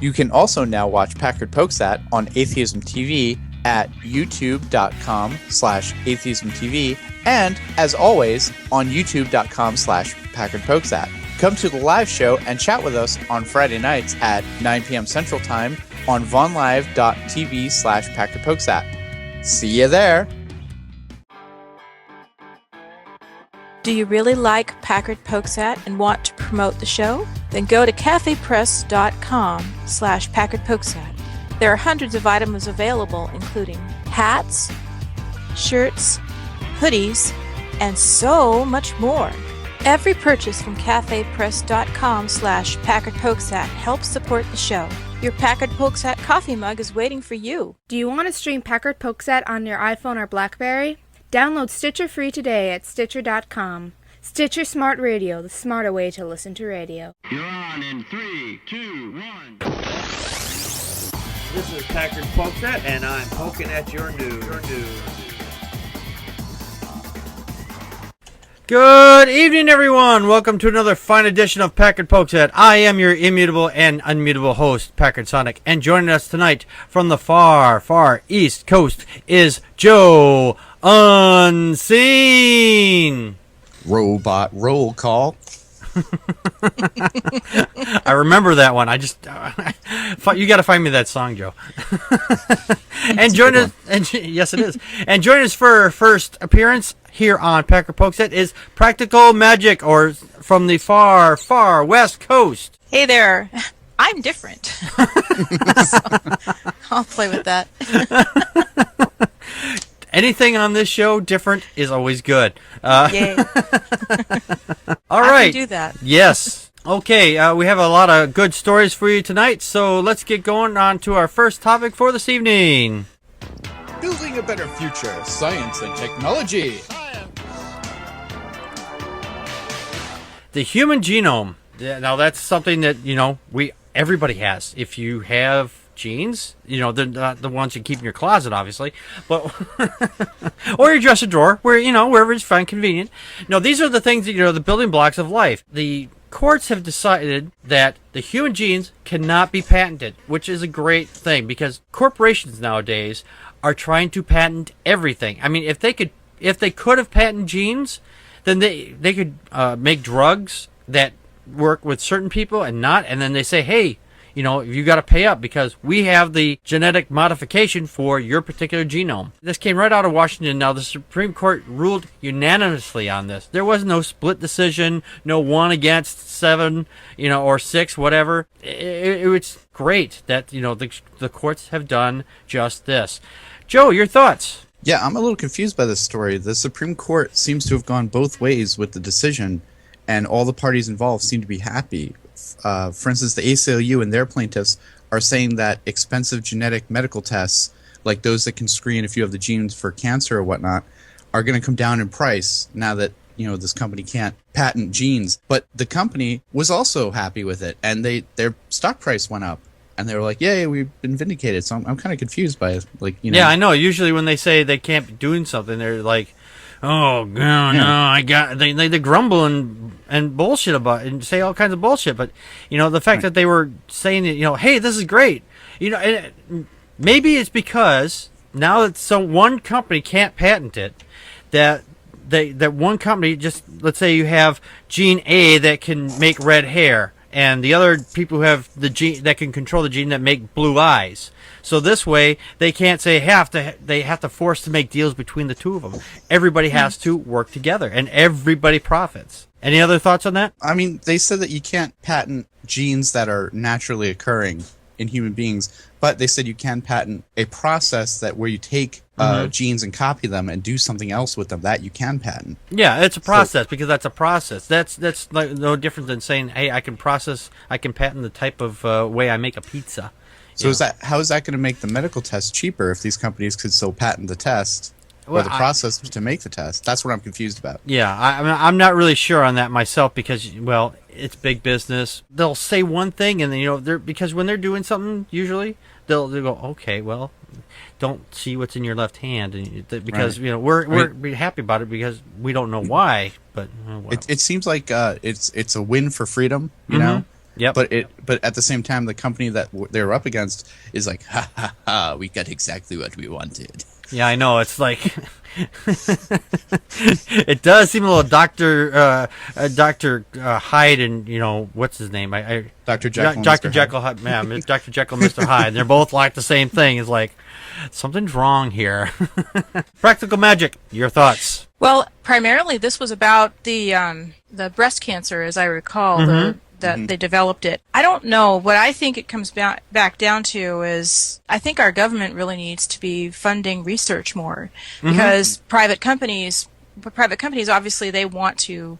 You can also now watch Packard Pokes At on Atheism TV at youtube.com/Atheism TV, and, as always, on youtube.com/Packard Pokes At. Come to the live show and chat with us on Friday nights at 9 p.m. Central Time on vonlive.tv/Packard Pokes At. See you there! Do you really like Packard Pokes At and want to promote the show? Then go to cafepress.com/Packard Pokes At. There are hundreds of items available, including hats, shirts, hoodies, and so much more. Every purchase from cafepress.com/Packard Pokes At helps support the show. Your Packard Pokes At coffee mug is waiting for you. Do you want to stream Packard Pokes At on your iPhone or BlackBerry? Download Stitcher free today at Stitcher.com. Stitcher Smart Radio, the smarter way to listen to radio. You're on in 3, 2, 1. This is Packard Pokes At, and I'm poking at your news. Good evening, everyone. Welcome to another fine edition of Packard Pokes At. I am your immutable and unmutable host, Packard Sonic, and joining us tonight from the far, far East Coast is Joe Unseen. Robot roll call. I remember that one. I just you got to find me that song, Joe. And join us. And yes, it is. And join us for our first appearance here on Packard Pokes At is Practical Magic, or from the far, far West Coast. Hey there. I'm different. So, I'll play with that. Anything on this show different is always good. Yay. All right. I can do that. Yes. Okay, we have a lot of good stories for you tonight, so let's get going on to our first topic for this evening. Building a better future, science and technology. The human genome. Now that's something that, everybody has. If you have genes, they're not the ones you keep in your closet, obviously, but or your dresser drawer, wherever it's fine, convenient. No, these are the things that, the building blocks of life. The courts have decided that the human genes cannot be patented, which is a great thing because corporations nowadays are trying to patent everything. I mean, if they could have patented genes, then they could make drugs that work with certain people and not, and then they say, hey, you got to pay up because we have the genetic modification for your particular genome. This came right out of Washington. Now, the Supreme Court ruled unanimously on this. There was no split decision, no 1 against 7, or 6, whatever. It was great that, the courts have done just this. Joe, your thoughts? Yeah, I'm a little confused by this story. The Supreme Court seems to have gone both ways with the decision, and all the parties involved seem to be happy. For instance, the ACLU and their plaintiffs are saying that expensive genetic medical tests, like those that can screen if you have the genes for cancer or whatnot, are going to come down in price now that, this company can't patent genes. But the company was also happy with it, and their stock price went up. And they were like, "Yay, we've been vindicated." So I'm kind of confused by it. Yeah, I know. Usually when they say they can't be doing something, they're like, "Oh no, they grumble and bullshit about it and say all kinds of bullshit." But the fact that they were saying that, hey, this is great. And maybe it's because now that one company can't patent it, that one company, just let's say you have gene A that can make red hair, and the other people who have the gene that can control the gene that make blue eyes. So this way, they can't say they have to force to make deals between the two of them. Everybody has to work together, and everybody profits. Any other thoughts on that? I mean, they said that you can't patent genes that are naturally occurring in human beings, but they said you can patent a process where you take genes and copy them and do something else with them that you can patent. Yeah, it's a process because that's a process. That's like no different than saying, hey, I can patent the type of way I make a pizza. So how is that going to make the medical test cheaper if these companies could still patent the test or the process to make the test? That's what I'm confused about. Yeah, I'm not really sure on that myself because, it's big business. They'll say one thing and then, because when they're doing something, usually they'll go, okay, well, don't see what's in your left hand, and because we're happy about it because we don't know why, but it seems like it's a win for freedom, you know. Yep. But at the same time, the company that they're up against is like, ha ha ha, we got exactly what we wanted. Yeah, I know. It's like it does seem a little Doctor Hyde and what's his name? Dr. Jekyll. Dr. Jekyll, man, Dr. Jekyll, Mr. Hyde. And they're both like the same thing. It's like something's wrong here. Practical Magic. Your thoughts? Well, primarily this was about the breast cancer, as I recall. That they developed it. I don't know. What I think it comes back down to is I think our government really needs to be funding research more, because private companies obviously they want to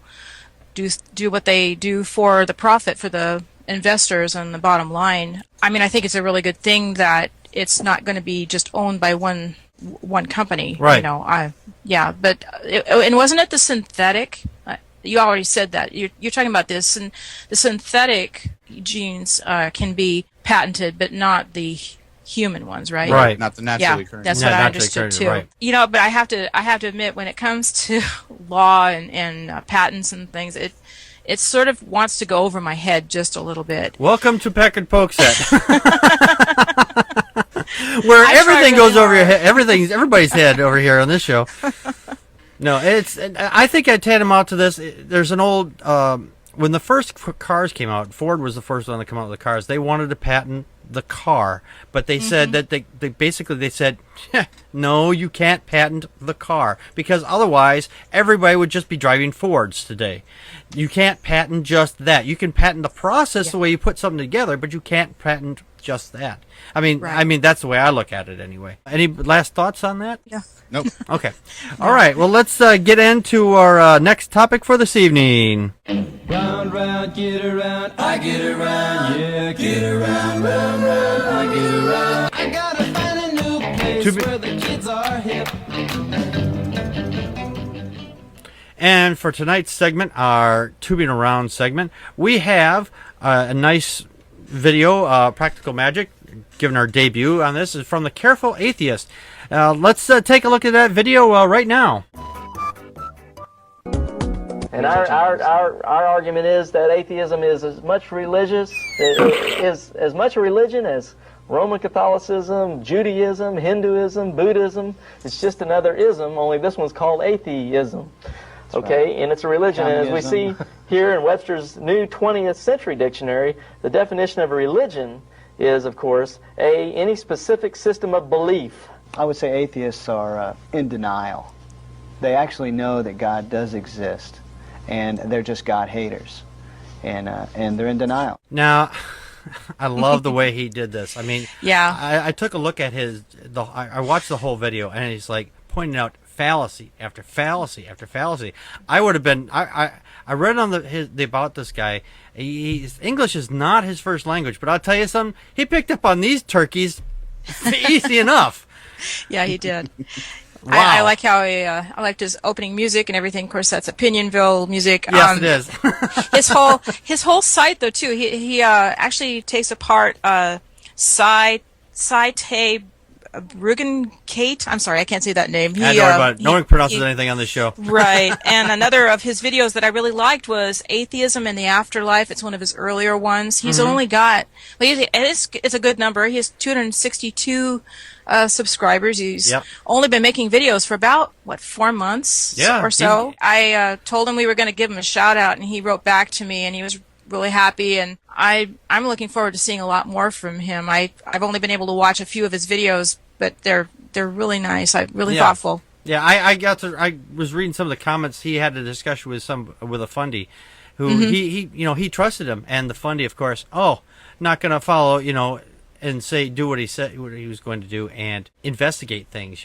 do what they do for the profit for the investors and the bottom line. I mean, I think it's a really good thing that it's not going to be just owned by one company. Right. But and wasn't it the synthetic? You already said that. You're talking about this, and the synthetic genes can be patented, but not the human ones, right? Right. Not the naturally occurring. That's what I understood too. Right. But I have to admit, when it comes to law and patents and things, it sort of wants to go over my head just a little bit. Welcome to Packard Pokes At. Where everything goes over your head. Everybody's head over here on this show. No, I think I'd tantamount to this. There's an old when the first cars came out, Ford was the first one to come out with the cars. They wanted to patent the car, but they said that they basically said, no, you can't patent the car, because otherwise everybody would just be driving Fords today. You can't patent just that. You can patent the process, the way you put something together, but you can't patent just that. I mean, that's the way I look at it anyway. Any last thoughts on that? Yeah. Nope. Okay. All right. Well, let's get into our next topic for this evening. Round, round, get around, I get around, yeah, get around, round, round, I get around. I gotta find a new place where the kids are hip. And for tonight's segment, our Tubing Around segment, we have a nice video, Practical Magic, giving our debut on this, is from the Careful Atheist. Let's take a look at that video right now. And our argument is that atheism is as much religious, is as much a religion as Roman Catholicism, Judaism, Hinduism, Buddhism. It's just another ism, only this one's called atheism. Okay, and it's a religion. And as we see here in Webster's new 20th century dictionary, the definition of a religion is, of course, any specific system of belief. I would say atheists are in denial. They actually know that God does exist, and they're just God haters, and they're in denial. Now, I love the way he did this. I mean, yeah, I took a look at I watched the whole video, and he's like pointing out fallacy after fallacy after fallacy. I would have been. I read on about this guy. English is not his first language, but I'll tell you something. He picked up on these turkeys easy enough. Yeah, he did. Wow. I like how I liked his opening music and everything. Of course, that's Opinionville music. Yes, it is. his whole site, though, too. He actually takes apart Sci Rugen Kate. I'm sorry, I can't say that name. No one pronounces anything on this show. Right. And another of his videos that I really liked was Atheism and the Afterlife. It's one of his earlier ones. He's only got, it's a good number. He has 262 subscribers. He's only been making videos for about, 4 months or so. I told him we were going to give him a shout out, and he wrote back to me, and he was really happy, and I'm looking forward to seeing a lot more from him. I've only been able to watch a few of his videos, but they're really nice. Really thoughtful. Yeah, I was reading some of the comments. He had a discussion with a fundy, who he trusted him, and the fundy, of course, not going to follow, and do what he said, what he was going to do, and investigate things.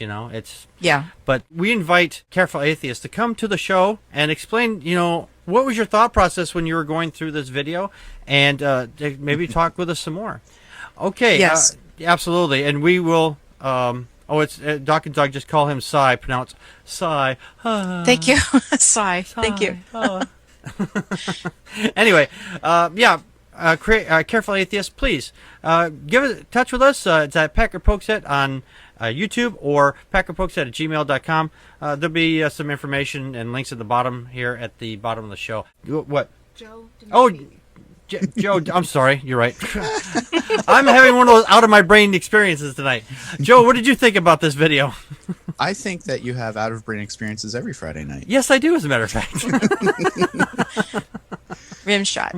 But we invite Careful Atheist to come to the show and explain, what was your thought process when you were going through this video, and maybe talk with us some more. Okay. Yes. Absolutely, and we will. It's Doc and Doug just call him Cy, pronounced Cy. Thank you, Cy. Thank you. Anyway, Careful Atheist, please give in touch with us. It's at Packard Pokes At on YouTube or packardpokesat@gmail.com. There'll be some information and links at the bottom here at the bottom of the show. What? Joe. Joe, I'm sorry. You're right. I'm having one of those out of my brain experiences tonight. Joe, what did you think about this video? I think that you have out of brain experiences every Friday night. Yes, I do. As a matter of fact. Rim shot.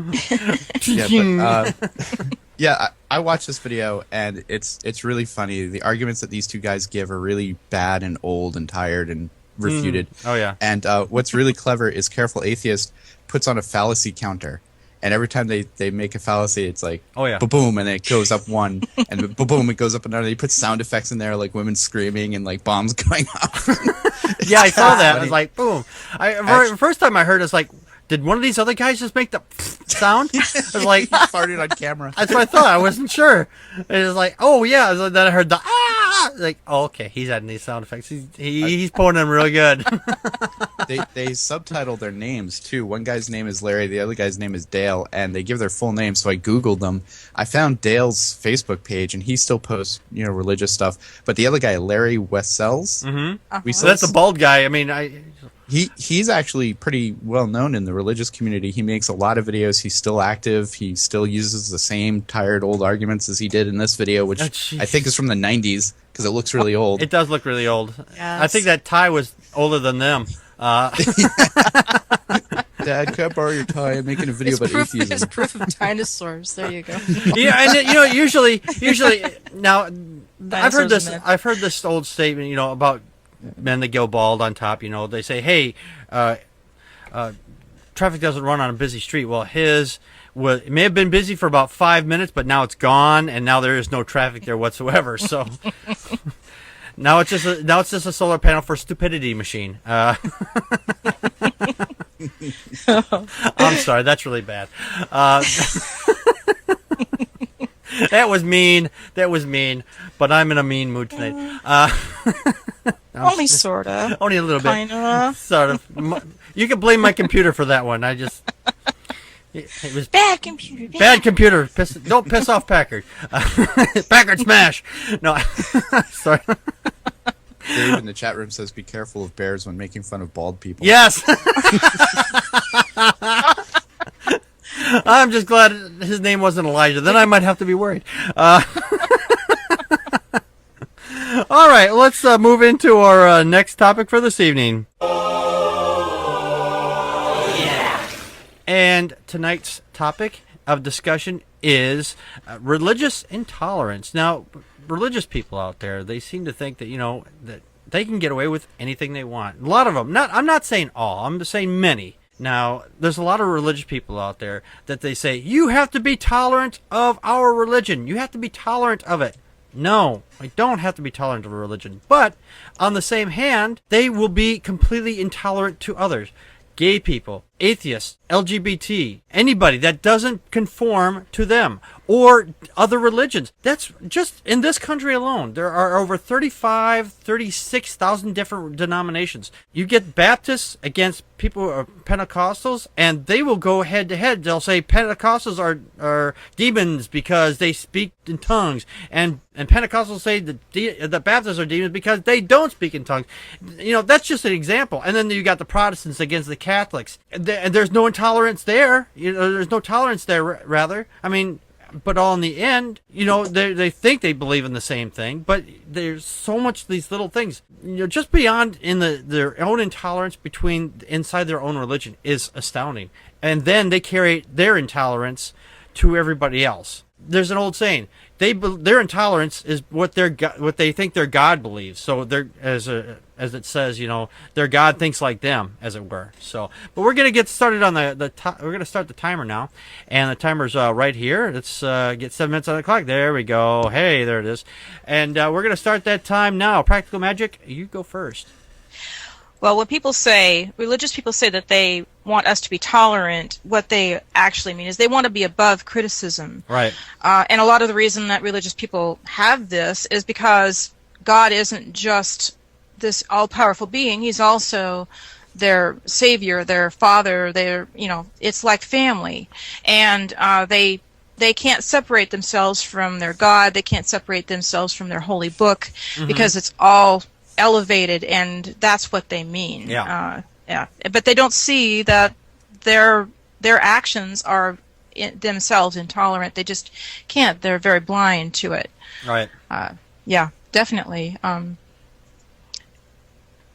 I watched this video and it's really funny. The arguments that these two guys give are really bad and old and tired and refuted. Oh yeah. And what's really clever is Careful Atheist puts on a fallacy counter. And every time they make a fallacy, it's like, oh yeah, boom, and it goes up one, and boom, it goes up another. He puts sound effects in there, like women screaming and like bombs going off. Yeah, I saw that. I was like, boom. First time I heard it, I was like, did one of these other guys just make the sound? I was like, he farted on camera. That's what I thought. I wasn't sure. It was like, oh yeah. So then I heard the like, oh okay, he's adding these sound effects. He's pulling them real good. They subtitle their names too. One guy's name is Larry, the other guy's name is Dale, and they give their full names. So I googled them. I found Dale's Facebook page, and he still posts religious stuff. But the other guy, Larry Wessels, So that's the bald guy. I mean, he's actually pretty well known in the religious community. He makes a lot of videos. He's still active. He still uses the same tired old arguments as he did in this video, which I think is from the 90s because it looks really old. It does look really old. Yes. I think that tie was older than them. Dad, can I borrow your tie? I'm making a video about atheism. It's proof of dinosaurs. There you go. Yeah, and usually now I've heard this old statement, about men that go bald on top. They say, hey, traffic doesn't run on a busy street. Well, it may have been busy for about 5 minutes, but now it's gone, and now there is no traffic there whatsoever. So now it's just a solar panel for stupidity machine. I'm sorry, that's really bad. That was mean. But I'm in a mean mood tonight. Only sorta. Only a little bit. Kinda. Sort of. You can blame my computer for that one. It was Bad computer. bad computer. Don't piss off Packard. Packard smash. No, sorry. Dave in the chat room says, "Be careful of bears when making fun of bald people." Yes. I'm just glad his name wasn't Elijah. Then I might have to be worried. All right, let's move into our next topic for this evening. Yeah. And tonight's topic of discussion is religious intolerance. Now, religious people out there, they seem to think that, that they can get away with anything they want. A lot of them. I'm not saying all. I'm just saying many. Now, there's a lot of religious people out there that they say, you have to be tolerant of our religion. You have to be tolerant of it. No, I don't have to be tolerant of a religion. But, on the same hand, they will be completely intolerant to others. Gay people, atheists, LGBT, anybody that doesn't conform to them, or other religions. That's just in this country alone. There are over 36,000 different denominations. You get Baptists against people who are Pentecostals, and they will go head to head. They'll say Pentecostals are demons because they speak in tongues, and Pentecostals say the Baptists are demons because they don't speak in tongues. That's just an example. And then you got the Protestants against the Catholics. And there's no intolerance there. There's no tolerance there, rather. I mean, but all in the end, they think they believe in the same thing, but there's so much these little things, just beyond in their own intolerance inside their own religion is astounding. And then they carry their intolerance to everybody else. There's an old saying: their intolerance is what they think their God believes. So they're as it says, their God thinks like them, as it were. So, but we're gonna get started on we're gonna start the timer now, and the timer's right here. Let's get 7 minutes on the clock. There we go. Hey, there it is. And we're gonna start that time now. Practical Magic, you go first. Well, when religious people say that they want us to be tolerant, what they actually mean is they want to be above criticism. Right. And a lot of the reason that religious people have this is because God isn't just this all-powerful being. He's also their savior, their father, it's like family. And they can't separate themselves from their God. They can't separate themselves from their holy book, because it's all elevated, and that's what they mean. Yeah. But they don't see that their actions are themselves intolerant. They just can't. They're very blind to it. Right. Yeah, definitely. Do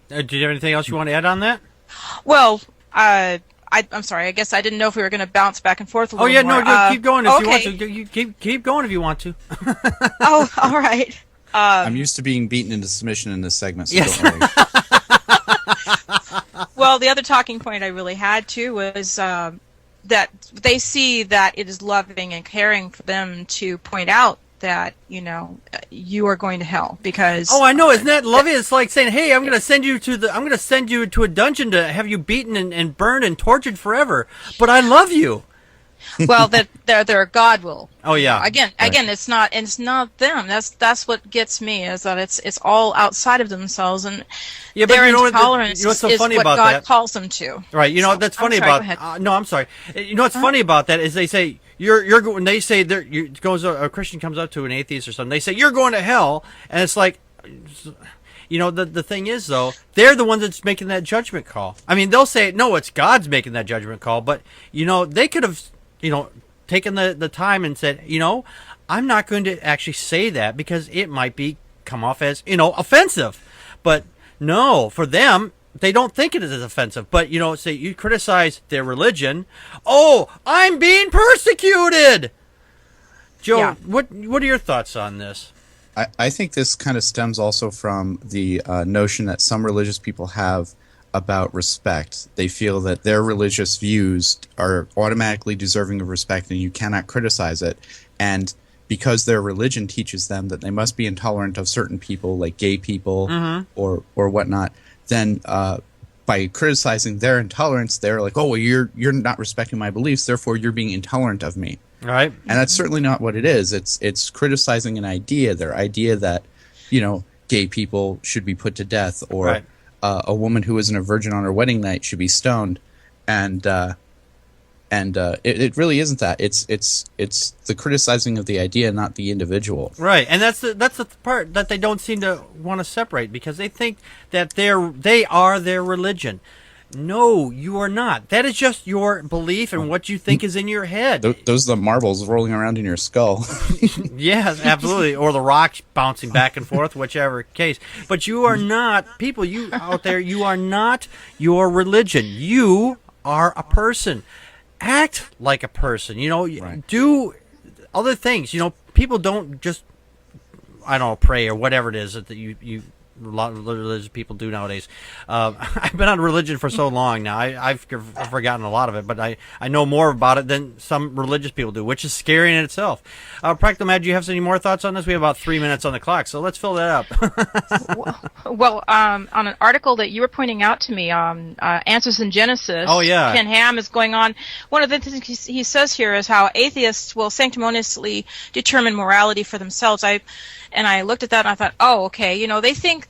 you have anything else you want to add on that? Well, I'm sorry. I guess I didn't know if we were going to bounce back and forth a little more. No, keep going if you want okay. to. You keep going if you want to. Oh, all right. I'm used to being beaten into submission in this segment, so Yes. don't worry. Well, the other talking point I really had too was that they see that it is loving and caring for them to point out that you are going to hell because. Oh, I know. Isn't that lovely? It's like saying, "Hey, I'm going to send you to a dungeon to have you beaten and burned and tortured forever, but I love you." Well, that their God will. Oh yeah. Again, it's not them. That's what gets me is that it's all outside of themselves and their intolerance what's so is funny what about God that? calls them to. Right. You know So, that's I'm funny sorry, about. go ahead. No, I'm sorry. You know what's funny about that is they say you're when they say a Christian comes up to an atheist or something. They say you're going to hell, and it's like. The thing is, though, they're the ones that's making that judgment call. I mean, they'll say, no, it's God's making that judgment call, but, they could have, taken the time and said, I'm not going to actually say that because it might come off as, offensive. But no, for them, they don't think it is offensive. But, say you criticize their religion. Oh, I'm being persecuted! Joe, Yeah. what are your thoughts on this? I think this kind of stems also from the notion that some religious people have about respect. They feel that their religious views are automatically deserving of respect and you cannot criticize it. And because their religion teaches them that they must be intolerant of certain people, like gay people or whatnot, then by criticizing their intolerance, they're like, oh, well, you're not respecting my beliefs, therefore you're being intolerant of me. Right. And that's certainly not what it is. It's criticizing an idea, their idea that, gay people should be put to death, or Right. A woman who isn't a virgin on her wedding night should be stoned. And it really isn't that. It's the criticizing of the idea, not the individual. Right, and that's the part that they don't seem to want to separate because they think that they are their religion. No, you are not. That is just your belief and what you think is in your head. Those are the marbles rolling around in your skull. Yes, absolutely. Or the rocks bouncing back and forth, whichever case. But you are not, people, you out there, you are not your religion. You are a person. Act like a person. Right. Do other things. People don't just, I don't know, pray or whatever it is that you a lot of religious people do nowadays. I've been on religion for so long now. I've forgotten a lot of it, but I know more about it than some religious people do, which is scary in itself. Practical Mad, do you have any more thoughts on this? We have about 3 minutes on the clock, so let's fill that up. Well, on an article that you were pointing out to me, Answers in Genesis, Oh, yeah. Ken Ham is going on. One of the things he says here is how atheists will sanctimoniously determine morality for themselves. I looked at that and I thought, oh, okay. They think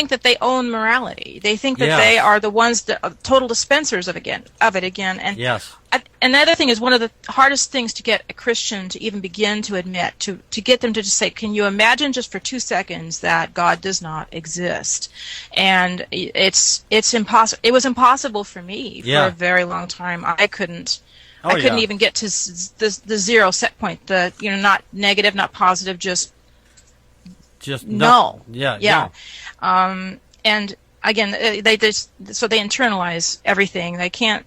that they own morality. They think that Yeah. they are the ones that total dispensers of it again. And Yes. And the other thing is one of the hardest things to get a Christian to even begin to admit, to get them to just say, can you imagine just for 2 seconds that God does not exist? And it's impossible. It was impossible for me for Yeah. a very long time. I couldn't Oh, yeah. even get to the zero set point. Not negative, not positive, just null. Yeah. Yeah. No. And again, they internalize everything. They can't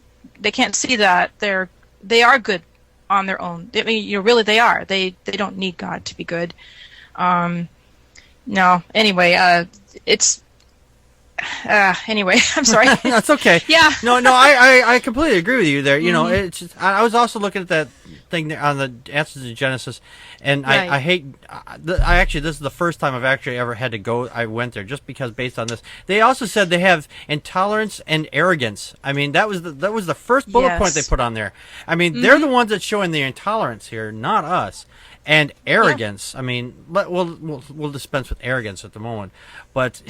see that they are good on their own. I mean, really they are. They don't need God to be good. No. Anyway, it's. Anyway, I'm sorry. That's okay. Yeah. No, I completely agree with you there. Mm-hmm. It's just, I was also looking at that thing there on the Answers to Genesis, and Right. I hate. I actually, this is the first time I've actually ever had to go. I went there just because based on this. They also said they have intolerance and arrogance. I mean, that was the first bullet point they Yes. put on there. I mean, they're the ones that's showing the intolerance here, not us. And arrogance. I mean, we'll dispense with arrogance at the moment, but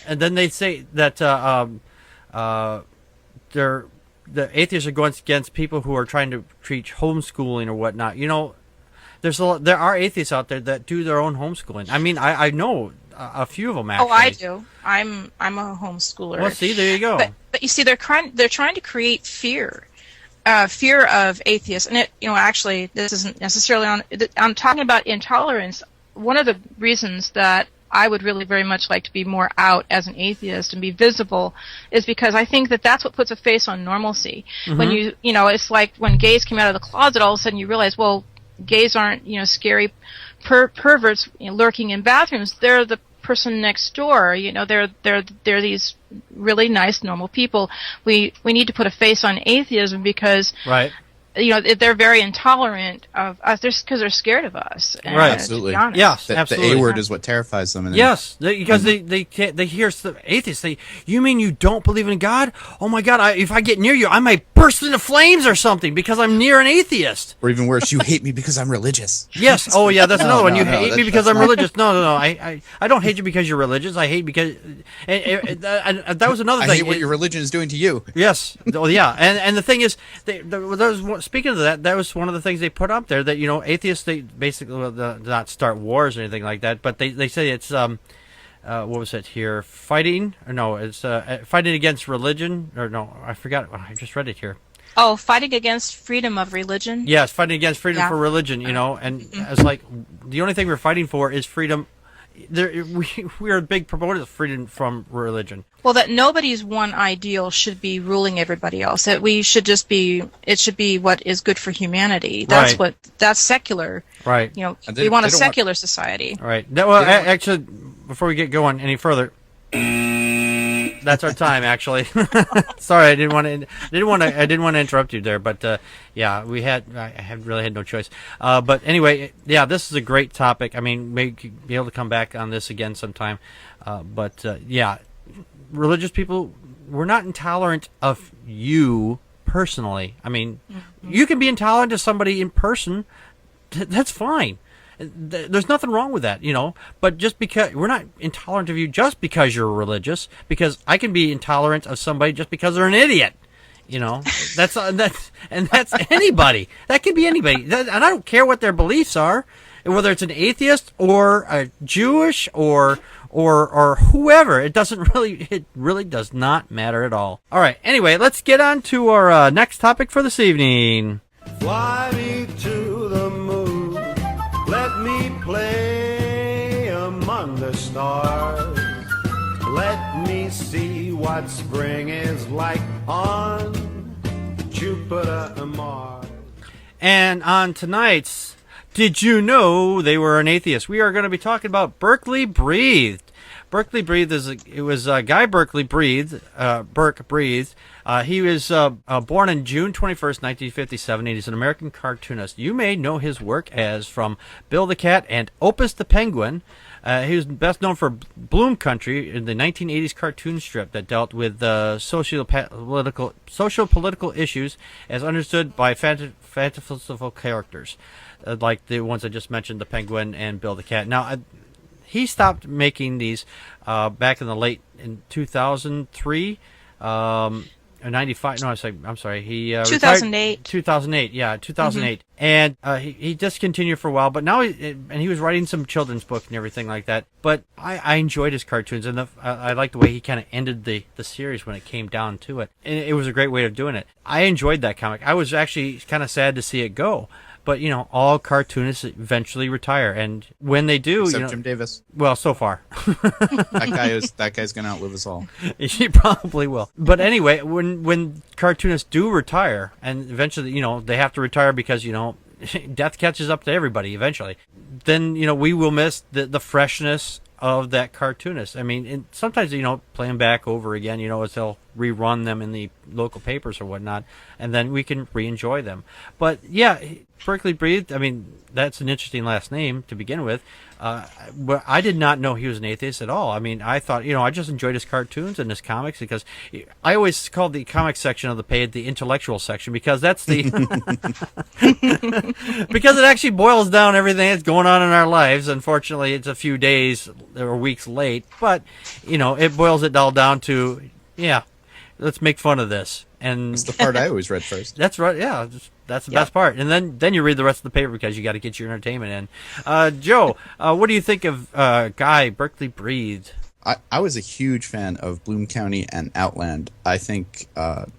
and then they say that the atheists are going against people who are trying to teach homeschooling or whatnot. There are atheists out there that do their own homeschooling. I mean, I know a few of them actually. Oh, I do. I'm a homeschooler. Well, see, there you go. But you see, they're trying to create fear fear of atheists, and actually, this isn't necessarily on. I'm talking about intolerance. One of the reasons that I would really very much like to be more out as an atheist and be visible is because I think that that's what puts a face on normalcy. When it's like when gays came out of the closet, all of a sudden you realize, well, gays aren't, scary perverts lurking in bathrooms. They're the person next door. They're these really nice, normal people. We need to put a face on atheism because right. They're very intolerant of us because they're scared of us. Right, absolutely. Yes, The absolutely. A word is what terrifies them. And yes, because they hear the atheists. You mean you don't believe in God? Oh my God! If I get near you, I might burst into flames or something because I'm near an atheist. Or even worse, you hate me because I'm religious. Yes. Oh yeah, that's another one. You hate me because I'm not- religious. No. I don't hate you because you're religious. I hate because and that was another I thing. hate what your religion is doing to you. Yes. Oh, yeah. And the thing is, speaking of that was one of the things they put up there that atheists they basically not start wars or anything like that, but they say it's what was it here? Fighting or no? It's fighting against religion or no? I forgot. I just read it here. Oh, fighting against freedom of religion. Yes, fighting against freedom Yeah. for religion. And it's like the only thing we're fighting for is freedom. We are big proponents of freedom from religion. Well, that nobody's one ideal should be ruling everybody else. That we should just be. It should be what is good for humanity. That's Right. That's secular. Right. We want a secular society. Right. Well, actually, before we get going any further, that's our time. Actually, sorry, I didn't want to interrupt you there, but yeah, I really had no choice. But anyway, yeah, this is a great topic. I mean, maybe be able to come back on this again sometime. But yeah, religious people, we're not intolerant of you personally. I mean, you can be intolerant to somebody in person. That's fine. There's nothing wrong with that, but just because we're not intolerant of you just because you're religious, because I can be intolerant of somebody just because they're an idiot, that's anybody. That can be anybody. And I don't care what their beliefs are, whether it's an atheist or a Jewish or whoever. It really does not matter at all. All right. Anyway, let's get on to our next topic for this evening. Fly me to the moon, let me play among the stars. Let me see what spring is like on Jupiter and Mars. And on tonight's Did You Know They Were an Atheist? We are going to be talking about Berkeley Breathed. Berkeley Breathed was Guy Berkeley Breathed. Burke Breathed. He was born on June 21st, 1957, and he's an American cartoonist. You may know his work as from Bill the Cat and Opus the Penguin. He was best known for Bloom Country in the 1980s cartoon strip that dealt with social-political issues as understood by fanciful characters, like the ones I just mentioned, the Penguin and Bill the Cat. Now, he stopped making these back in 2003. 95. No, I'm sorry. He 2008. 2008. Yeah, 2008. And he discontinued for a while, but now he was writing some children's book and everything like that. But I enjoyed his cartoons, and I liked the way he kind of ended the series when it came down to it. And it was a great way of doing it. I enjoyed that comic. I was actually kind of sad to see it go. But, all cartoonists eventually retire. And when they do... Except Jim Davis. Well, so far. That guy's going to outlive us all. He probably will. But anyway, when cartoonists do retire, and eventually, they have to retire because, death catches up to everybody eventually, then, we will miss the freshness of that cartoonist. I mean, and sometimes, play them back over again, as they'll rerun them in the local papers or whatnot, and then we can re-enjoy them. But, yeah, Berkeley Breathed, I mean, that's an interesting last name to begin with. But I did not know he was an atheist at all. I mean, I thought, I just enjoyed his cartoons and his comics because I always called the comic section of the page the intellectual section because that's the... because it actually boils down everything that's going on in our lives. Unfortunately, it's a few days or weeks late, but, it boils it all down to, yeah, let's make fun of this. And that's the part I always read first. That's right, yeah. That's the best part. And then you read the rest of the paper because you got to get your entertainment in. Joe, what do you think of Guy Berkeley Breathed? I was a huge fan of Bloom County and Outland. I think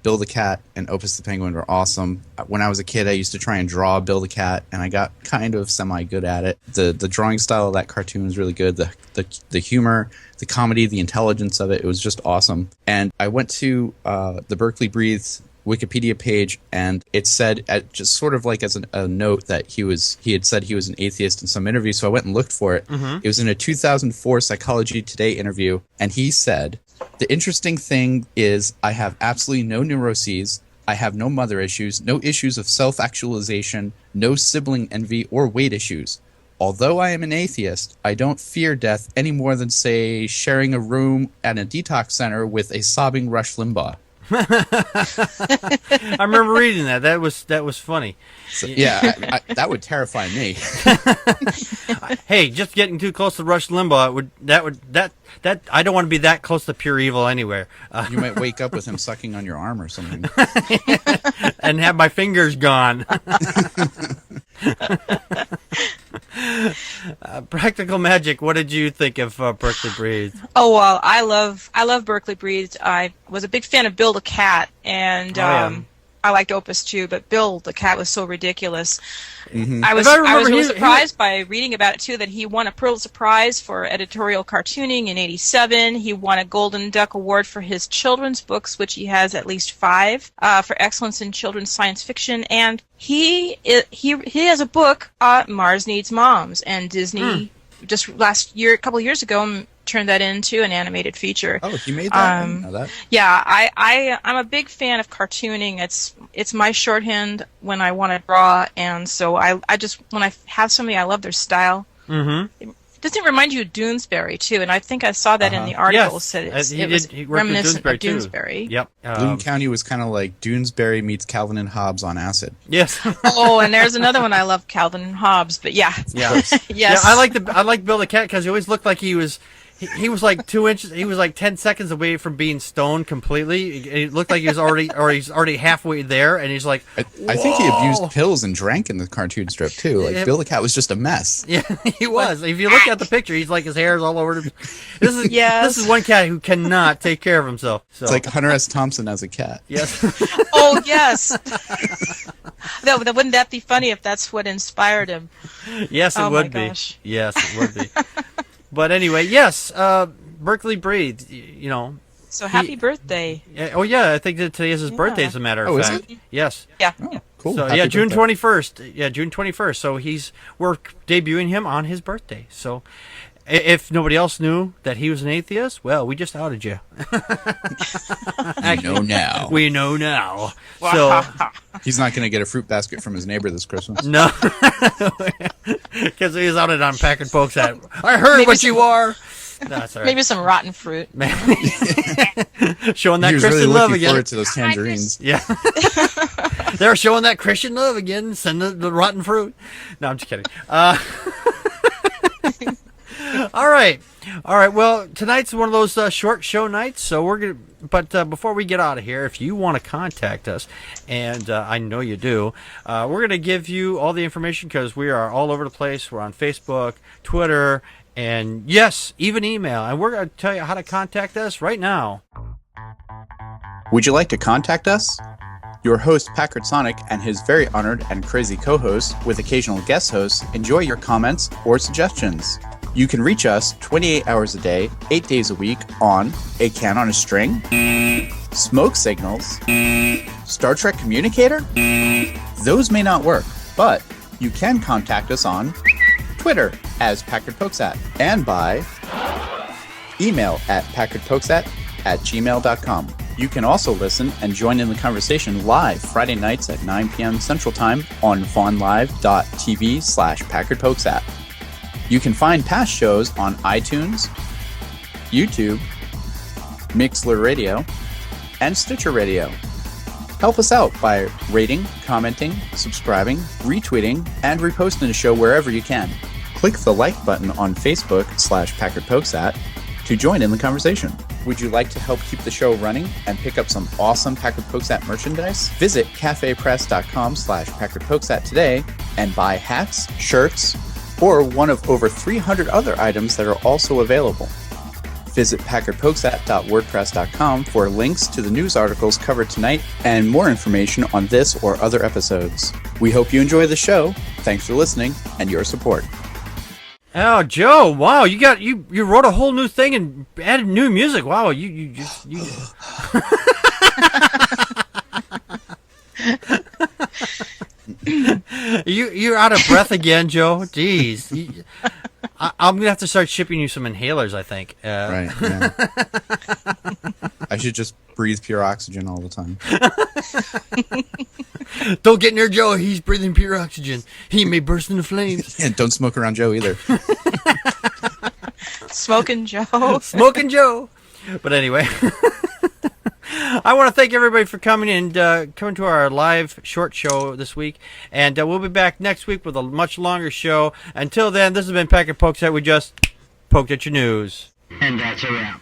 Bill the Cat and Opus the Penguin were awesome. When I was a kid, I used to try and draw Bill the Cat, and I got kind of semi-good at it. The drawing style of that cartoon was really good. The humor, the comedy, the intelligence of it, it was just awesome. And I went to the Berkeley Breathe Wikipedia page, and it said, just sort of like as a note, that he had said he was an atheist in some interview, so I went and looked for it. It was in a 2004 Psychology Today interview, and he said, "The interesting thing is I have absolutely no neuroses, I have no mother issues, no issues of self-actualization, no sibling envy or weight issues. Although I am an atheist, I don't fear death any more than, say, sharing a room at a detox center with a sobbing Rush Limbaugh." I remember reading that. That was funny. So, yeah, that would terrify me. Hey, just getting too close to Rush Limbaugh that I don't want to be that close to pure evil anywhere. You might wake up with him sucking on your arm or something, and have my fingers gone. Practical Magic, what did you think of Berkeley Breathe? Oh, well, I love Berkeley Breathe. I was a big fan of Bill the Cat, and I liked Opus too, but Bill the Cat was so ridiculous. I was really surprised by reading about it too, that he won a Pulitzer Prize for editorial cartooning in '87. He won a Golden Duck Award for his children's books, which he has at least 5 for excellence in children's science fiction. And he has a book, Mars Needs Moms, and Disney just a couple of years ago, turned that into an animated feature. Oh, he made that? I didn't know that. Yeah, I'm a big fan of cartooning. It's my shorthand when I want to draw, and so I just, when I have somebody, I love their style. Doesn't it remind you of Doonesbury too? And I think I saw that in the article. Yes. Said it was reminiscent of Doonesbury. Yep. Bloom County was kind of like Doonesbury meets Calvin and Hobbes on acid. Yes. Oh, and there's another one I love, Calvin and Hobbes. But yeah. Yes. Yeah, I like Bill the Cat because he always looked like he was. He was like 2 inches. He was like 10 seconds away from being stoned completely. It looked like he was he's already halfway there, and he's like, I think he abused pills and drank in the cartoon strip too. Like Bill the Cat was just a mess. Yeah, he was. If you look at the picture, he's like his hair's all over. This is one cat who cannot take care of himself. So. It's like Hunter S. Thompson as a cat. Yes. Oh yes. Wouldn't that be funny if that's what inspired him? Yes, it would be. Gosh. Yes, it would be. But anyway, yes, Berkeley Breathe, you know. So happy birthday. Oh, yeah, I think that today is his birthday, as a matter of fact. Is it? Yes. Yeah. Oh, cool. So, Happy June birthday. 21st. Yeah, June 21st. So we're debuting him on his birthday. So if nobody else knew that he was an atheist, well, we just outed you. We know now. We know now. So He's not going to get a fruit basket from his neighbor this Christmas. no, because he was outed on Packard Pokes At. I heard what you are. No, that's all right. Maybe some rotten fruit. Showing that He was Christian really love looking again. forward to those tangerines. Yeah. They're showing that Christian love again. Send the rotten fruit. No, I'm just kidding. All right. Well, tonight's one of those short show nights, so we're gonna. But before we get out of here, if you want to contact us, and I know you do, we're gonna give you all the information because we are all over the place. We're on Facebook, Twitter, and yes, even email. And we're gonna tell you how to contact us right now. Would you like to contact us? Your host, Packard Sonic, and his very honored and crazy co-host, with occasional guest hosts, enjoy your comments or suggestions. You can reach us 28 hours a day, 8 days a week on A Can on a String, Smoke Signals, Star Trek Communicator. Those may not work, but you can contact us on Twitter as Packard Pokes At, and by email at packardpokesat@gmail.com. You can also listen and join in the conversation live Friday nights at 9 p.m. Central Time on vaughnlive.tv/PackardPokesAt. You can find past shows on iTunes, YouTube, Mixler Radio, and Stitcher Radio. Help us out by rating, commenting, subscribing, retweeting, and reposting the show wherever you can. Click the like button on Facebook/PackardPokesAt to join in the conversation. Would you like to help keep the show running and pick up some awesome Packard Pokes At merchandise? Visit cafepress.com/PackardPokesAt today and buy hats, shirts, or one of over 300 other items that are also available. Visit packardpokesat.wordpress.com for links to the news articles covered tonight and more information on this or other episodes. We hope you enjoy the show. Thanks for listening and your support. Oh, Joe! Wow, you wrote a whole new thing and added new music. Wow, you you're out of breath again, Joe. Jeez. I'm gonna have to start shipping you some inhalers, I think. Right. Yeah. I should just breathe pure oxygen all the time. Don't get near Joe. He's breathing pure oxygen. He may burst into flames. And don't smoke around Joe either. Smoking Joe. Smoking Joe. But anyway, I want to thank everybody for coming and coming to our live short show this week. And we'll be back next week with a much longer show. Until then, this has been Packard Pokes At. We just poked at your news. And that's a wrap.